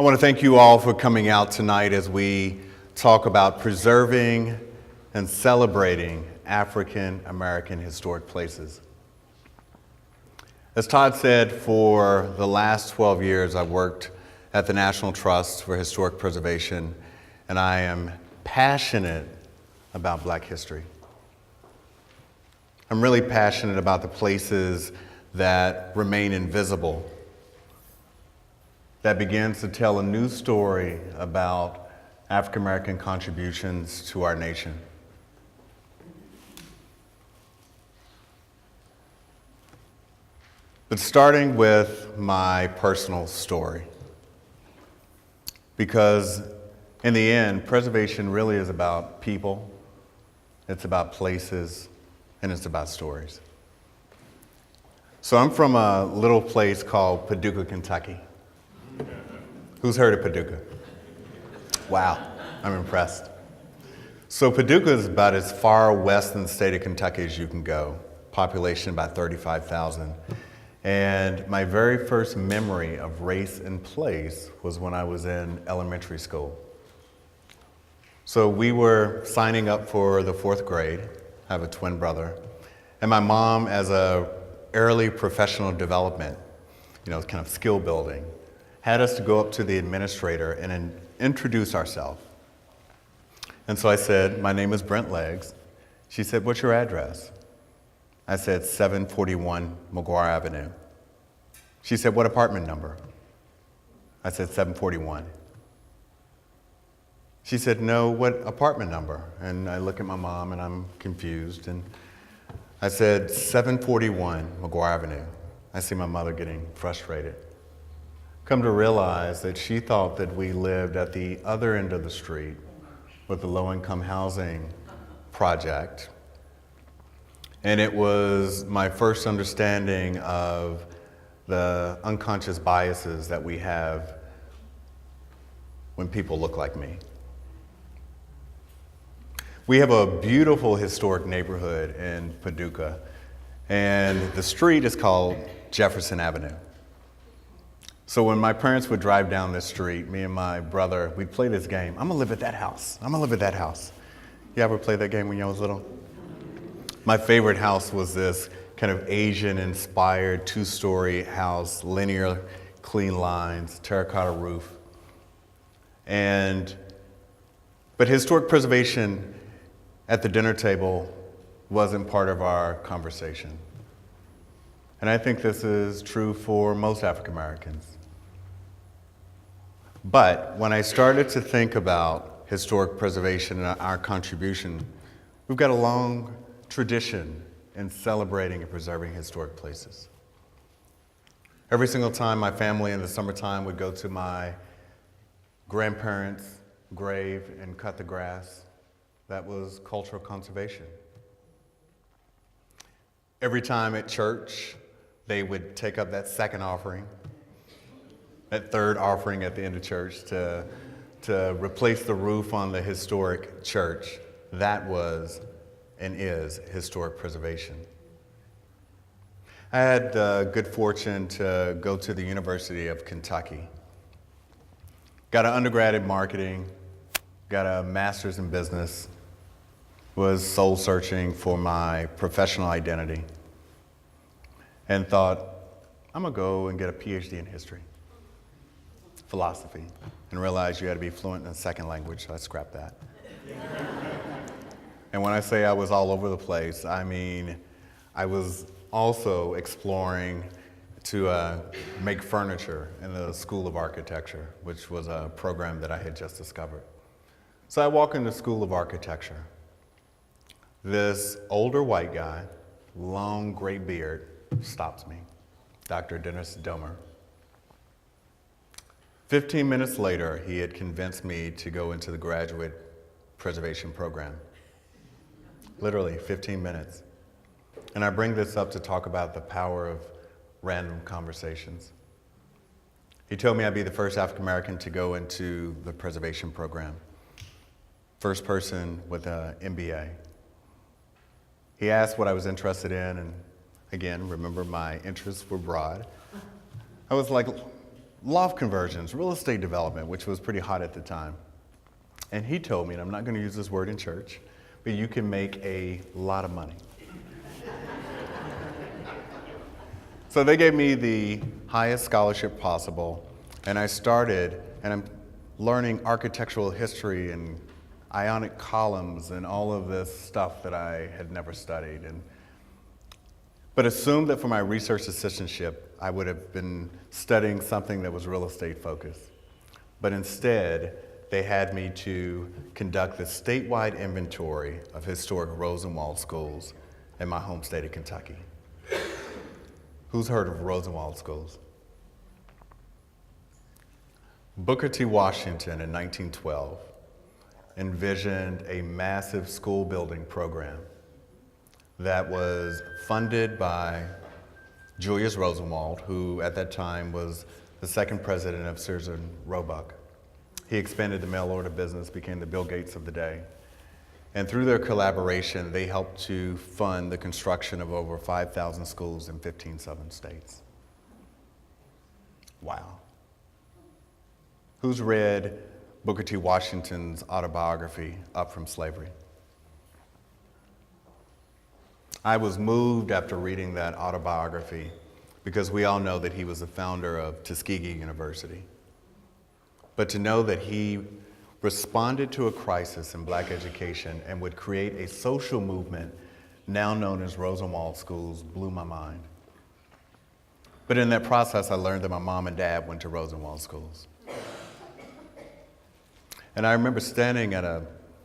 I want to thank you all for coming out tonight as we talk about preserving and celebrating African American historic places. As Todd said, for the last 12 years, I've worked at the National Trust for Historic Preservation, and I am passionate about Black history. I'm really passionate about the places that remain invisible, that begins to tell a new story about African American contributions to our nation. But starting with my personal story, because in the end, preservation really is about people, it's about places, and it's about stories. So I'm from a little place called Paducah, Kentucky. Who's heard of Paducah? Wow, I'm impressed. So Paducah is about as far west in the state of Kentucky as you can go, population about 35,000. And my very first memory of race and place was when I was in elementary school. So we were signing up for the 4th grade. I have a twin brother. And my mom, as a early professional development, kind of skill building, had us to go up to the administrator and introduce ourselves. And so I said, my name is Brent Leggs. She said, what's your address? I said, 741 McGuire Avenue. She said, what apartment number? I said, 741. She said, no, what apartment number? And I look at my mom and I'm confused. And I said, 741 McGuire Avenue. I see my mother getting frustrated. Come to realize that she thought that we lived at the other end of the street with the low-income housing project. And it was my first understanding of the unconscious biases that we have when people look like me. We have a beautiful historic neighborhood in Paducah, and the street is called Jefferson Avenue. So when my parents would drive down this street, me and my brother, we'd play this game. I'm gonna live at that house. I'm gonna live at that house. You ever play that game when you was little? My favorite house was this kind of Asian-inspired 2-story house, linear, clean lines, terracotta roof. But historic preservation at the dinner table wasn't part of our conversation. And I think this is true for most African Americans. But when I started to think about historic preservation and our contribution, we've got a long tradition in celebrating and preserving historic places. Every single time my family in the summertime would go to my grandparents' grave and cut the grass, that was cultural conservation. Every time at church, they would take up that second offering, that third offering at the end of church to replace the roof on the historic church. That was and is historic preservation. I had good fortune to go to the University of Kentucky. Got an undergrad in marketing, got a master's in business, was soul searching for my professional identity, and thought, I'm gonna go and get a PhD in history, philosophy, and realized you had to be fluent in a second language, so I scrapped that. And when I say I was all over the place, I mean, I was also exploring to make furniture in the School of Architecture, which was a program that I had just discovered. So I walk in the School of Architecture. This older white guy, long gray beard, stops me, Dr. Dennis Domer. 15 minutes later, he had convinced me to go into the graduate preservation program. Literally 15 minutes. And I bring this up to talk about the power of random conversations. He told me I'd be the first African American to go into the preservation program. First person with an MBA. He asked what I was interested in, and again, remember my interests were broad. I was like, loft conversions, real estate development, which was pretty hot at the time. And he told me, and I'm not going to use this word in church, but you can make a lot of money. So they gave me the highest scholarship possible, and I started, and I'm learning architectural history and ionic columns and all of this stuff that I had never studied. But assumed that for my research assistantship, I would have been studying something that was real estate focused. But instead, they had me to conduct the statewide inventory of historic Rosenwald schools in my home state of Kentucky. Who's heard of Rosenwald schools? Booker T. Washington in 1912 envisioned a massive school building program that was funded by Julius Rosenwald, who at that time was the second president of Sears and Roebuck. He expanded the mail order business, became the Bill Gates of the day. And through their collaboration, they helped to fund the construction of over 5,000 schools in 15 southern states. Wow. Who's read Booker T. Washington's autobiography, Up From Slavery? I was moved after reading that autobiography because we all know that he was the founder of Tuskegee University. But to know that he responded to a crisis in black education and would create a social movement now known as Rosenwald Schools blew my mind. But in that process, I learned that my mom and dad went to Rosenwald Schools. And I remember standing at a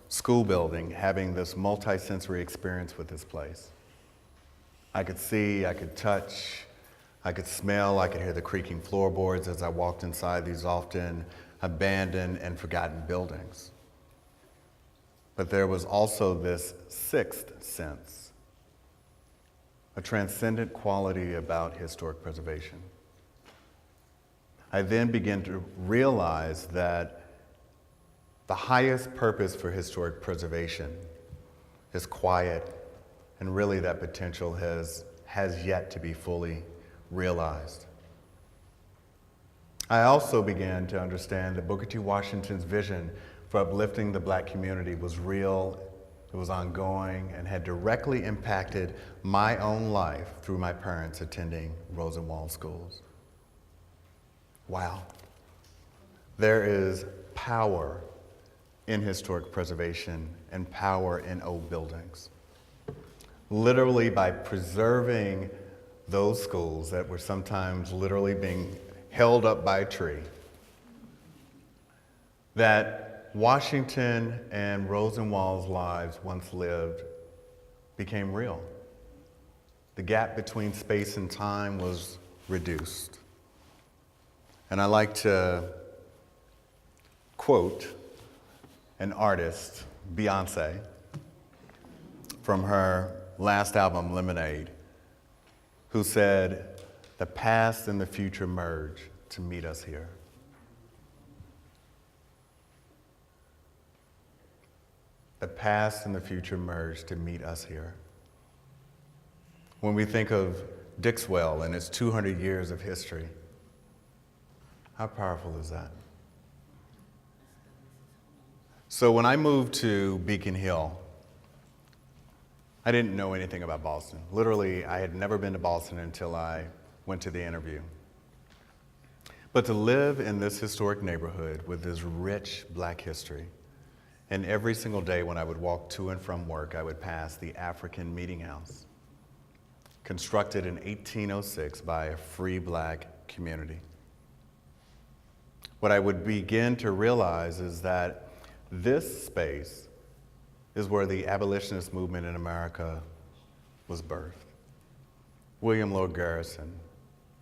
school building having this multi-sensory experience with this place. I could see, I could touch, I could smell, I could hear the creaking floorboards as I walked inside these often abandoned and forgotten buildings. But there was also this sixth sense, a transcendent quality about historic preservation. I then began to realize that the highest purpose for historic preservation is quiet, and really that potential has yet to be fully realized. I also began to understand that Booker T. Washington's vision for uplifting the black community was real, it was ongoing, and had directly impacted my own life through my parents attending Rosenwald schools. Wow. There is power in historic preservation and power in old buildings. Literally by preserving those schools that were sometimes literally being held up by a tree, that Washington and Rosenwald's lives once lived became real. The gap between space and time was reduced. And I like to quote an artist, Beyonce, from her last album, Lemonade, who said, "The past and the future merge to meet us here." The past and the future merge to meet us here. When we think of Dixwell and its 200 years of history, how powerful is that? So when I moved to Beacon Hill, I didn't know anything about Boston. Literally, I had never been to Boston until I went to the interview. But to live in this historic neighborhood with this rich black history, and every single day when I would walk to and from work, I would pass the African Meeting House, constructed in 1806 by a free black community. What I would begin to realize is that this space is where the abolitionist movement in America was birthed. William Lloyd Garrison,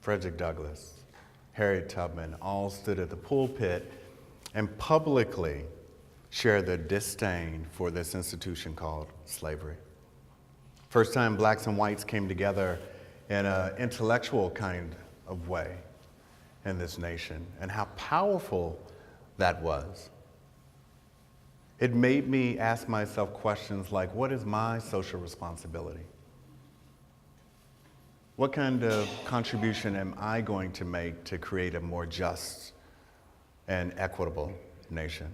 Frederick Douglass, Harriet Tubman all stood at the pulpit and publicly shared their disdain for this institution called slavery. First time blacks and whites came together in an intellectual kind of way in this nation, and how powerful that was. It made me ask myself questions like, what is my social responsibility? What kind of contribution am I going to make to create a more just and equitable nation?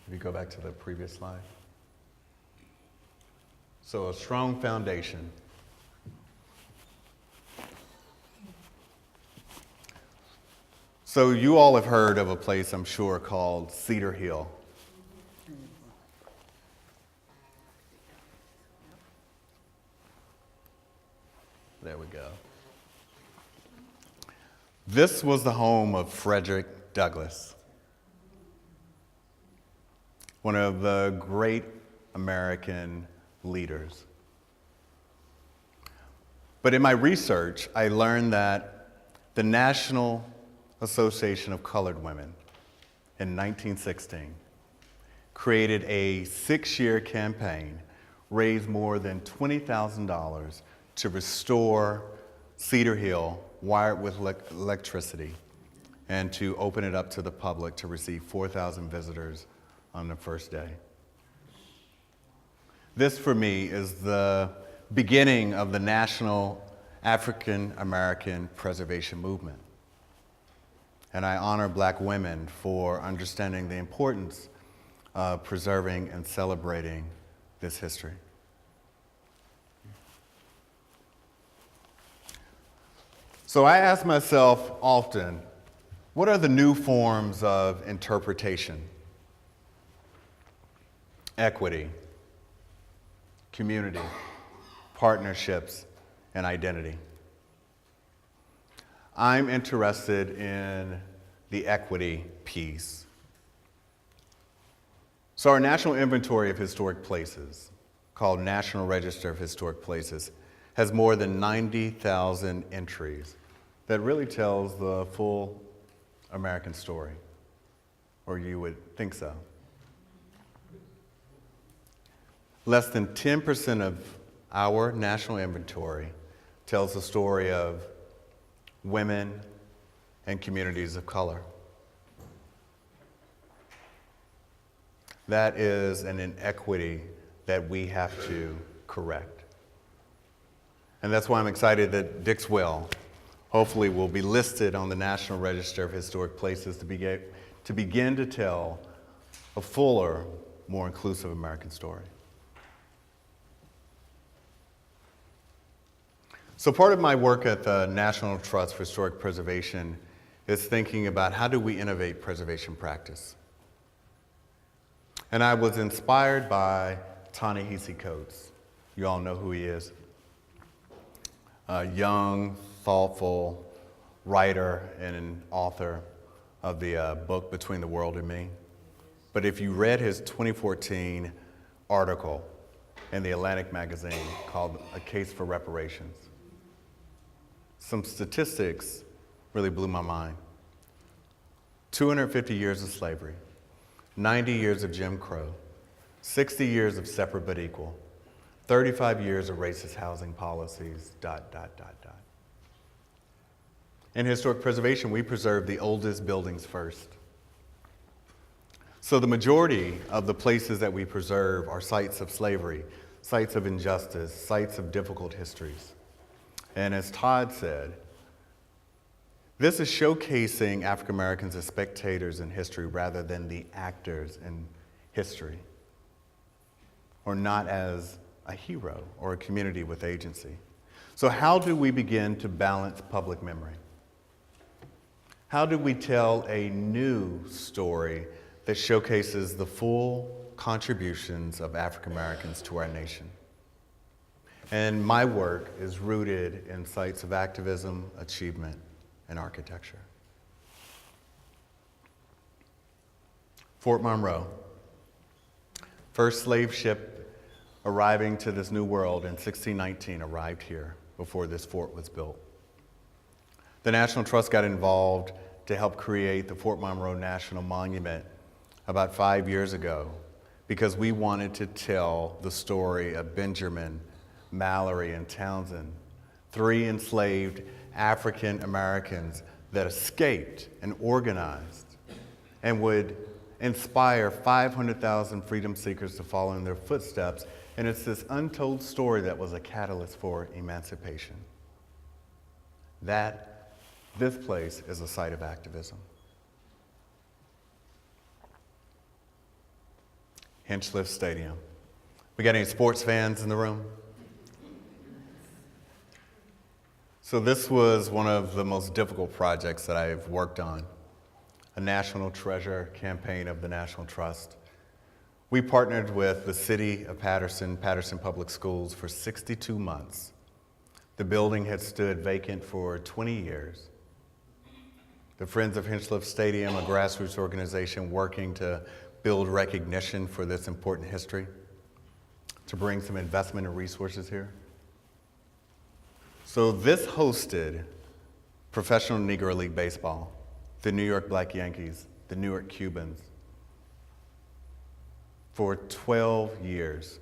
If you go back to the previous slide. So a strong foundation. So you all have heard of a place, I'm sure, called Cedar Hill. There we go. This was the home of Frederick Douglass, one of the great American leaders. But in my research, I learned that the National Association of Colored Women in 1916 created a 6-year campaign, raised more than $20,000 to restore Cedar Hill, wired with electricity, and to open it up to the public to receive 4,000 visitors on the first day. This, for me, is the beginning of the national African American preservation movement. And I honor Black women for understanding the importance of preserving and celebrating this history. So I ask myself often, what are the new forms of interpretation, equity, community, partnerships, and identity? I'm interested in the equity piece. So our National Inventory of Historic Places, called National Register of Historic Places, has more than 90,000 entries that really tells the full American story, or you would think so. Less than 10% of our national inventory tells the story of women and communities of color. That is an inequity that we have to correct. And that's why I'm excited that Dixwell hopefully will be listed on the National Register of Historic Places to begin to tell a fuller, more inclusive American story. So part of my work at the National Trust for Historic Preservation is thinking about how do we innovate preservation practice. And I was inspired by Ta-Nehisi Coates. You all know who he is. A young, thoughtful writer and an author of the book Between the World and Me. But if you read his 2014 article in the Atlantic magazine called A Case for Reparations, some statistics really blew my mind. 250 years of slavery, 90 years of Jim Crow, 60 years of separate but equal, 35 years of racist housing policies, ... In historic preservation, we preserve the oldest buildings first. So the majority of the places that we preserve are sites of slavery, sites of injustice, sites of difficult histories. And as Todd said, this is showcasing African Americans as spectators in history rather than the actors in history, or not as a hero or a community with agency. So how do we begin to balance public memory? How do we tell a new story that showcases the full contributions of African Americans to our nation? And my work is rooted in sites of activism, achievement, and architecture. Fort Monroe, first slave ship arriving to this new world in 1619 arrived here before this fort was built. The National Trust got involved to help create the Fort Monroe National Monument about 5 years ago because we wanted to tell the story of Benjamin, Mallory, and Townsend, 3 enslaved African Americans that escaped and organized and would inspire 500,000 freedom seekers to follow in their footsteps, and it's this untold story that was a catalyst for emancipation. This place is a site of activism. Hinchliffe Stadium. We got any sports fans in the room? So this was one of the most difficult projects that I've worked on, a National Treasure campaign of the National Trust. We partnered with the city of Patterson Public Schools for 62 months. The building had stood vacant for 20 years. The Friends of Hinchliffe Stadium, a grassroots organization working to build recognition for this important history, to bring some investment and resources here. So this hosted professional Negro League baseball, the New York Black Yankees, the New York Cubans, for 12 years.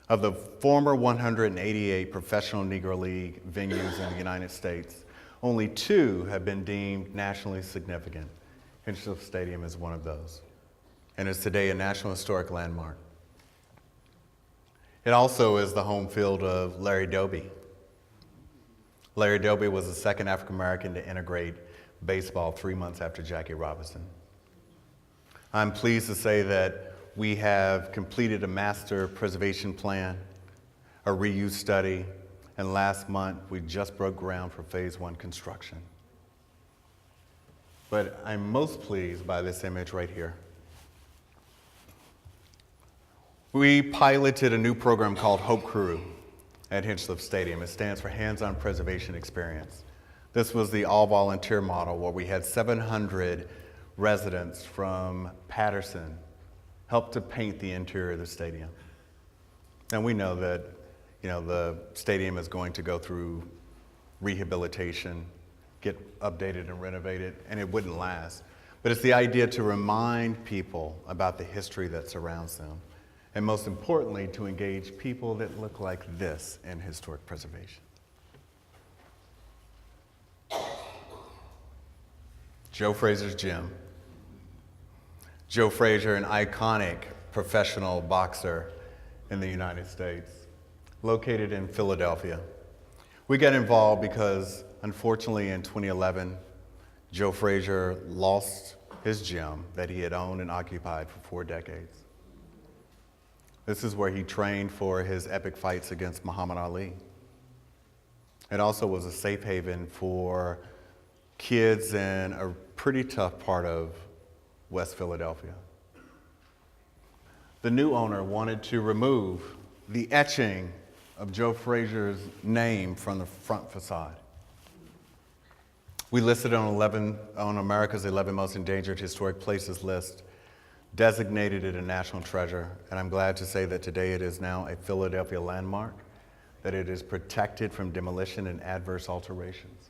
Of the former 188 professional Negro League venues in the United States, only 2 have been deemed nationally significant. Hinchliffe Stadium is one of those, and is today a National Historic Landmark. It also is the home field of Larry Doby. Larry Doby was the second African American to integrate baseball 3 months after Jackie Robinson. I'm pleased to say that we have completed a master preservation plan, a reuse study, and last month we just broke ground for phase 1 construction. But I'm most pleased by this image right here. We piloted a new program called Hope Crew at Hinchliffe Stadium. It stands for Hands-On Preservation Experience. This was the all-volunteer model where we had 700 residents from Patterson help to paint the interior of the stadium. And we know that, the stadium is going to go through rehabilitation, get updated and renovated, and it wouldn't last. But it's the idea to remind people about the history that surrounds them, and most importantly, to engage people that look like this in historic preservation. Joe Frazier's gym. Joe Frazier, an iconic professional boxer in the United States, located in Philadelphia. We got involved because, unfortunately, in 2011, Joe Frazier lost his gym that he had owned and occupied for 4 decades. This is where he trained for his epic fights against Muhammad Ali. It also was a safe haven for kids in a pretty tough part of West Philadelphia. The new owner wanted to remove the etching of Joe Frazier's name from the front facade. We listed on America's 11 most endangered historic places list, designated it a national treasure, and I'm glad to say that today it is now a Philadelphia landmark, that it is protected from demolition and adverse alterations.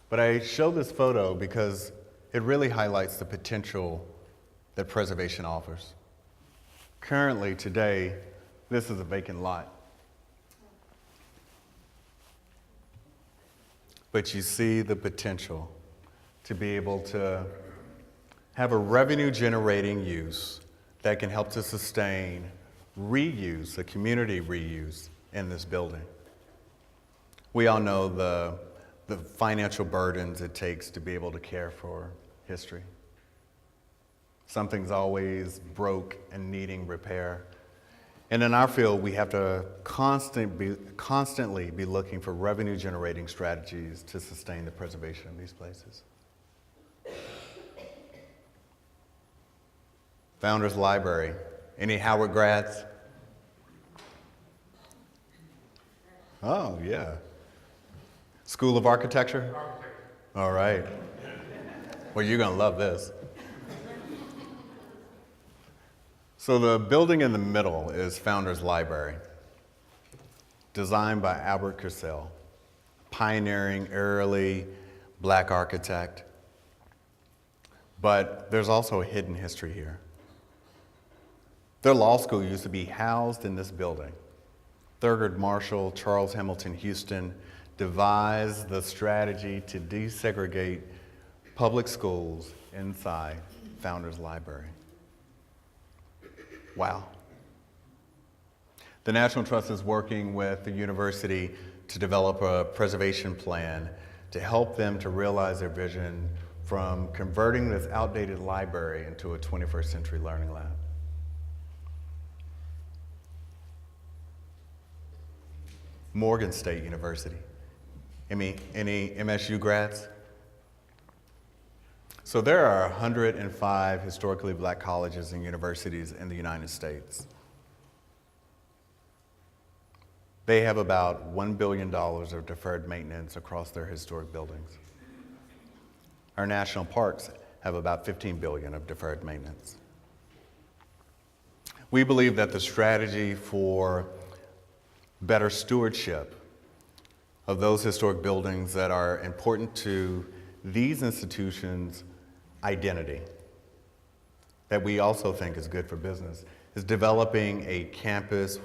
But I show this photo because it really highlights the potential that preservation offers. Currently, today, this is a vacant lot. But you see the potential to be able to have a revenue-generating use that can help to sustain reuse, the community reuse in this building. We all know the financial burdens it takes to be able to care for history. Something's always broke and needing repair. And in our field, we have to constantly be looking for revenue-generating strategies to sustain the preservation of these places. Founders Library. Any Howard grads? Oh, yeah. School of Architecture? All right. Well, you're going to love this. So the building in the middle is Founders Library, designed by Albert Cursell, pioneering early Black architect. But there's also a hidden history here. Their law school used to be housed in this building. Thurgood Marshall, Charles Hamilton Houston devised the strategy to desegregate public schools inside Founders Library. Wow. The National Trust is working with the university to develop a preservation plan to help them to realize their vision from converting this outdated library into a 21st century learning lab. Morgan State University. Any MSU grads? So there are 105 historically black colleges and universities in the United States. They have about $1 billion of deferred maintenance across their historic buildings. Our national parks have about $15 billion of deferred maintenance. We believe that the strategy for better stewardship of those historic buildings that are important to these institutions' identity, that we also think is good for business, is developing a campus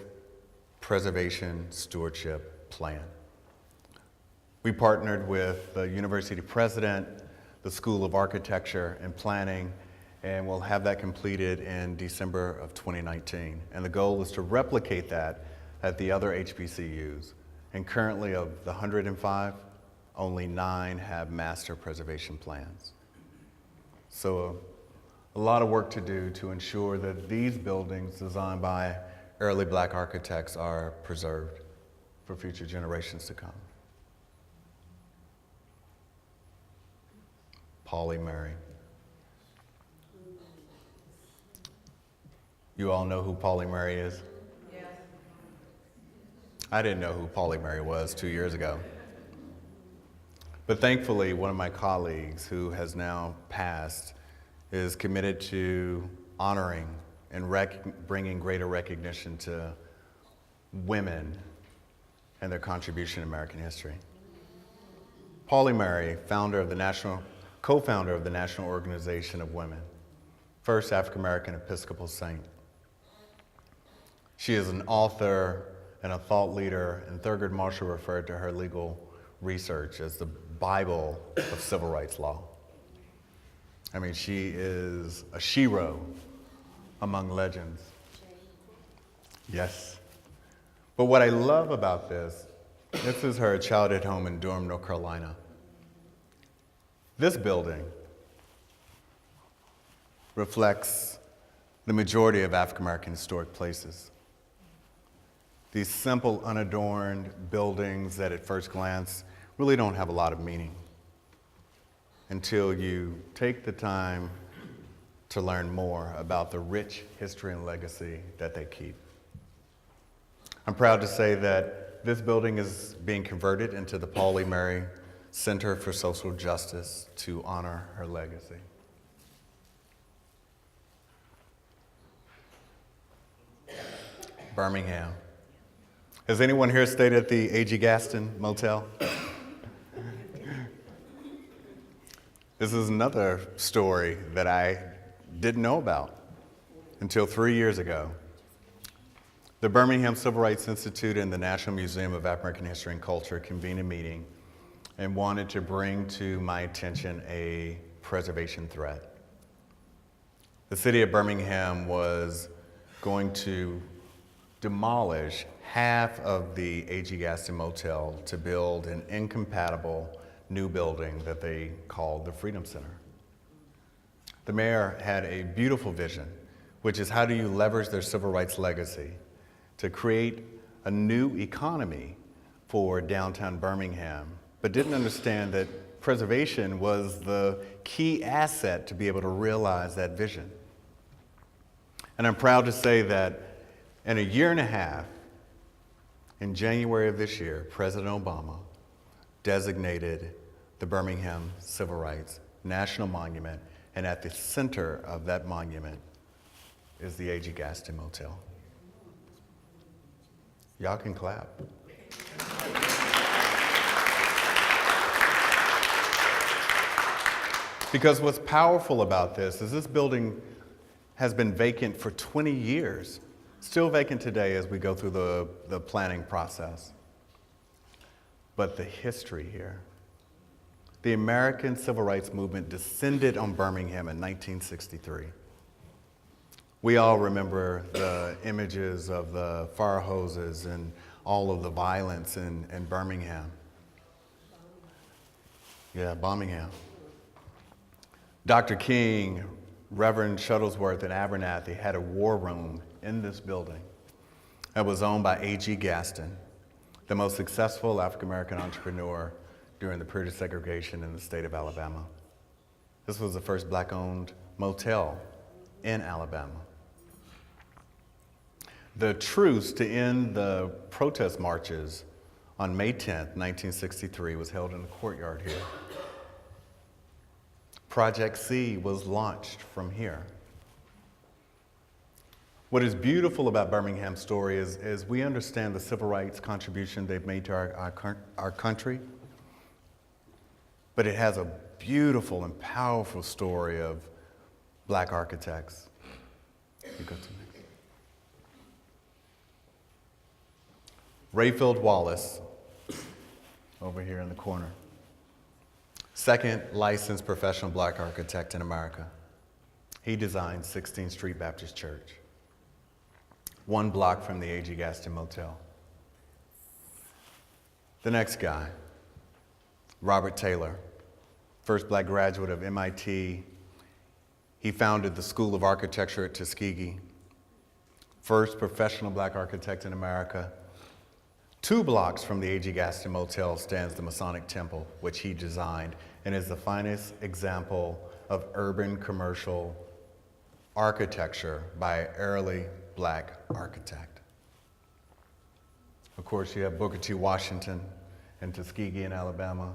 preservation stewardship plan. We partnered with the university president, the School of Architecture and Planning, and we'll have that completed in December of 2019. And the goal is to replicate that at the other HBCUs. And currently of the 105, only 9 have master preservation plans. So a lot of work to do to ensure that these buildings designed by early black architects are preserved for future generations to come. Pauli Murray. You all know who Pauli Murray is? Yeah. I didn't know who Pauli Murray was 2 years ago. But thankfully, one of my colleagues who has now passed is committed to honoring and bringing greater recognition to women and their contribution in American history. Pauli Murray, co-founder of the National Organization of Women, first African American Episcopal saint. She is an author and a thought leader, and Thurgood Marshall referred to her legal research as the Bible of civil rights law. I mean, she is a shero among legends. Yes. But what I love about this is her childhood home in Durham, North Carolina. This building reflects the majority of African American historic places. These simple, unadorned buildings that at first glance really don't have a lot of meaning until you take the time to learn more about the rich history and legacy that they keep. I'm proud to say that this building is being converted into the Pauli Murray Center for Social Justice to honor her legacy. Birmingham. Has anyone here stayed at the A.G. Gaston Motel? This is another story that I didn't know about until 3 years ago. The Birmingham Civil Rights Institute and the National Museum of African American History and Culture convened a meeting and wanted to bring to my attention a preservation threat. The city of Birmingham was going to demolish half of the A.G. Gaston Motel to build an incompatible new building that they called the Freedom Center. The mayor had a beautiful vision, which is how do you leverage their civil rights legacy to create a new economy for downtown Birmingham, but didn't understand that preservation was the key asset to be able to realize that vision. And I'm proud to say that in a year and a half, in January of this year, President Obama designated the Birmingham Civil Rights National Monument, and at the center of that monument is the A.G. Gaston Motel. Y'all can clap. Because what's powerful about this is this building has been vacant for 20 years, still vacant today as we go through the planning process. But the history here, The American Civil Rights Movement descended on Birmingham in 1963. We all remember the images of the fire hoses and all of the violence in Birmingham. Yeah, Birmingham. Dr. King, Reverend Shuttlesworth, and Abernathy had a war room in this building that was owned by A.G. Gaston, the most successful African American entrepreneur during the period of segregation in the state of Alabama. This was the first black-owned motel in Alabama. The truce to end the protest marches on May 10th, 1963 was held in the courtyard here. Project C was launched from here. What is beautiful about Birmingham's story is we understand the civil rights contribution they've made to our country, but it has a beautiful and powerful story of black architects. You go to next. Rayfield Wallace, over here in the corner. Second licensed professional black architect in America. He designed 16th Street Baptist Church, 1 block from the A.G. Gaston Motel. The next guy, Robert Taylor, first black graduate of MIT. He founded the School of Architecture at Tuskegee, first professional black architect in America. 2 blocks from the A.G. Gaston Motel stands the Masonic Temple, which he designed, and is the finest example of urban commercial architecture by an early black architect. Of course, you have Booker T. Washington in Tuskegee in Alabama.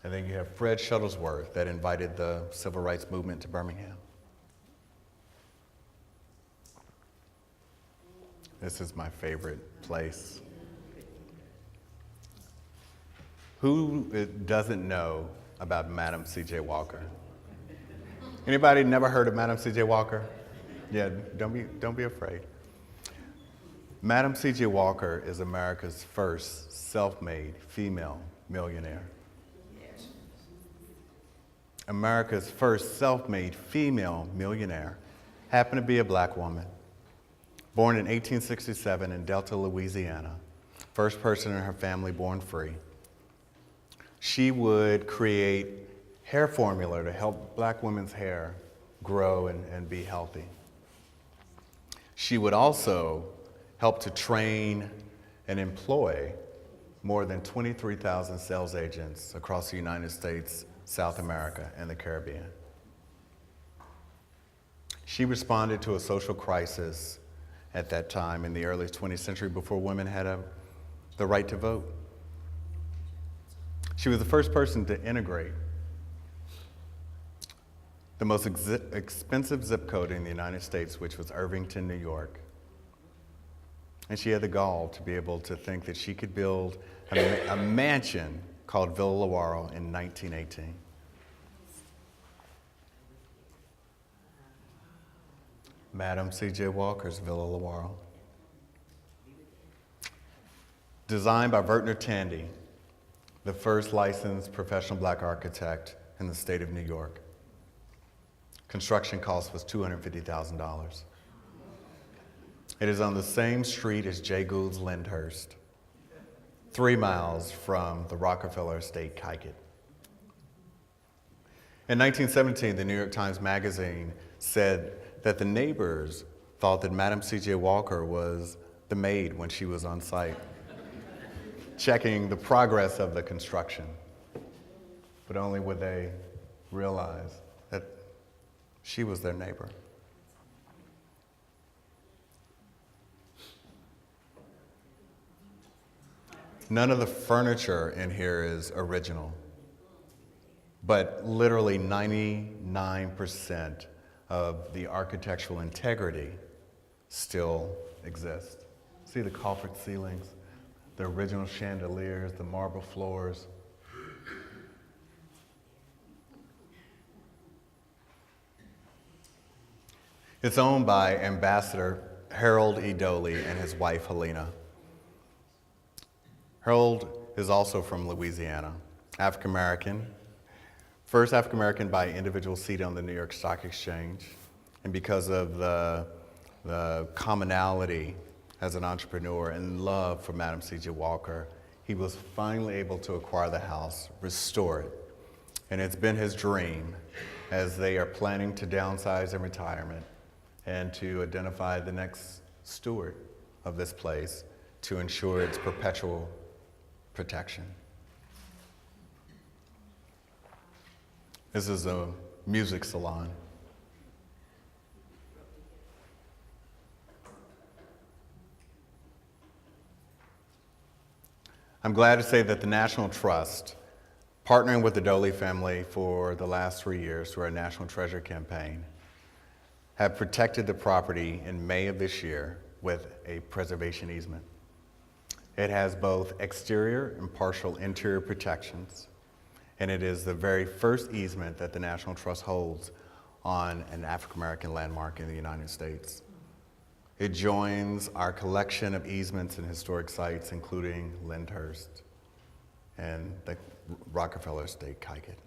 And then you have Fred Shuttlesworth that invited the civil rights movement to Birmingham. This is my favorite place. Who doesn't know about Madam C.J. Walker? Anybody never heard of Madam C.J. Walker? Yeah, don't be afraid. Madam C.J. Walker is America's first self-made female millionaire. America's first self-made female millionaire happened to be a black woman, born in 1867 in Delta, Louisiana, first person in her family born free. She would create hair formula to help black women's hair grow and be healthy. She would also help to train and employ more than 23,000 sales agents across the United States, South America, and the Caribbean. She responded to a social crisis at that time in the early 20th century before women had the right to vote. She was the first person to integrate the most expensive zip code in the United States, which was Irvington, New York. And she had the gall to be able to think that she could build a mansion called Villa Lawaro in 1918. Madam C.J. Walker's Villa Lawaro. Designed by Vertner Tandy, the first licensed professional black architect in the state of New York. Construction cost was $250,000. It is on the same street as Jay Gould's Lyndhurst, 3 miles from the Rockefeller Estate, Kikett. In 1917, the New York Times Magazine said that the neighbors thought that Madam C.J. Walker was the maid when she was on site, checking the progress of the construction. But only would they realize that she was their neighbor. None of the furniture in here is original, but literally 99% of the architectural integrity still exists. See the coffered ceilings, the original chandeliers, the marble floors. It's owned by Ambassador Harold E. Doley and his wife, Helena. Harold is also from Louisiana, African American, first African American by individual seat on the New York Stock Exchange. And because of the commonality as an entrepreneur and love for Madam C.J. Walker, he was finally able to acquire the house, restore it. And it's been his dream as they are planning to downsize in retirement and to identify the next steward of this place to ensure its perpetual protection. This is a music salon. I'm glad to say that the National Trust, partnering with the Doley family for the last 3 years through our National Treasure campaign, have protected the property in May of this year with a preservation easement. It has both exterior and partial interior protections, and it is the very first easement that the National Trust holds on an African American landmark in the United States. It joins our collection of easements and historic sites, including Lyndhurst and the Rockefeller Estate, Kikett.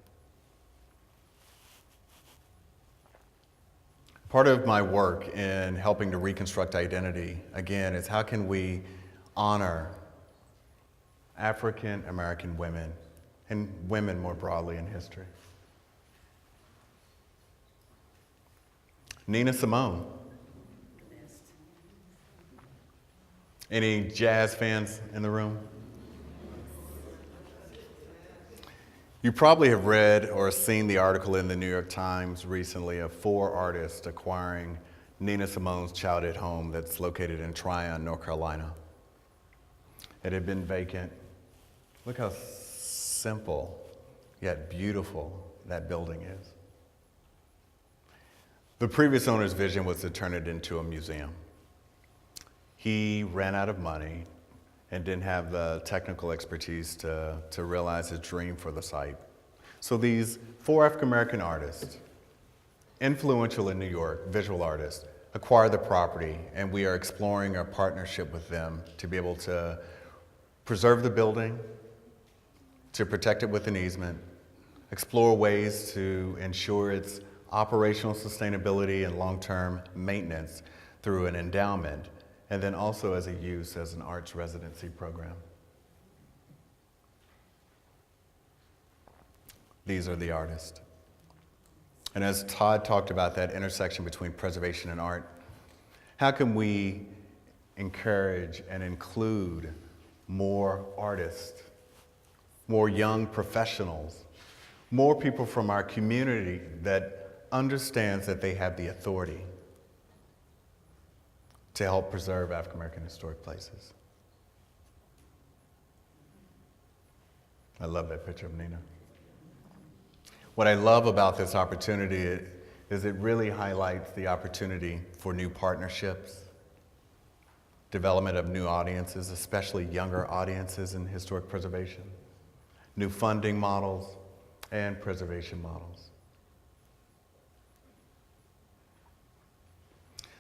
Part of my work in helping to reconstruct identity, again, is how can we honor African American women and women more broadly in history. Nina Simone. Any jazz fans in the room? You probably have read or seen the article in the New York Times recently of 4 artists acquiring Nina Simone's childhood home that's located in Tryon, North Carolina. It had been vacant. Look how simple yet beautiful that building is. The previous owner's vision was to turn it into a museum. He ran out of money and didn't have the technical expertise to realize his dream for the site. So these 4 African American artists, influential in New York, visual artists, acquired the property, and we are exploring a partnership with them to be able to preserve the building, to protect it with an easement, explore ways to ensure its operational sustainability and long-term maintenance through an endowment, and then also as a use as an arts residency program. These are the artists. And as Todd talked about that intersection between preservation and art, how can we encourage and include more artists, more young professionals, more people from our community that understands that they have the authority to help preserve African American historic places. I love that picture of Nina. What I love about this opportunity is it really highlights the opportunity for new partnerships, development of new audiences, especially younger audiences in historic preservation, new funding models, and preservation models.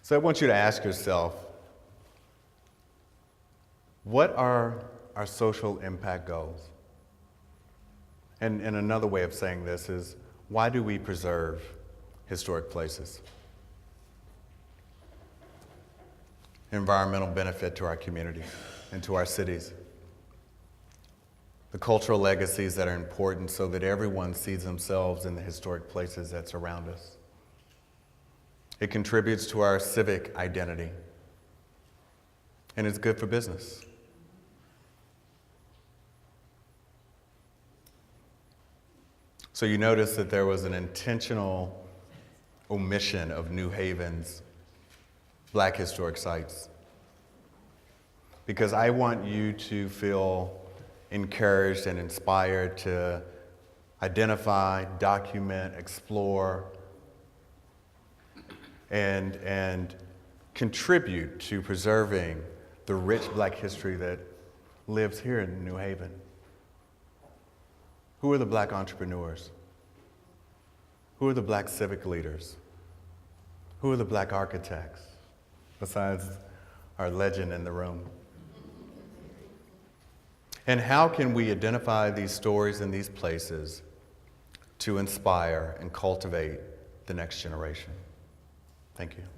So I want you to ask yourself, what are our social impact goals? And another way of saying this is, why do we preserve historic places? Environmental benefit to our community and to our cities. The cultural legacies that are important so that everyone sees themselves in the historic places that surround us. It contributes to our civic identity, and it's good for business. So you notice that there was an intentional omission of New Haven's Black historic sites, because I want you to feel encouraged and inspired to identify, document, explore, and contribute to preserving the rich Black history that lives here in New Haven. Who are the Black entrepreneurs? Who are the Black civic leaders? Who are the Black architects, besides our legend in the room? And how can we identify these stories and these places to inspire and cultivate the next generation? Thank you.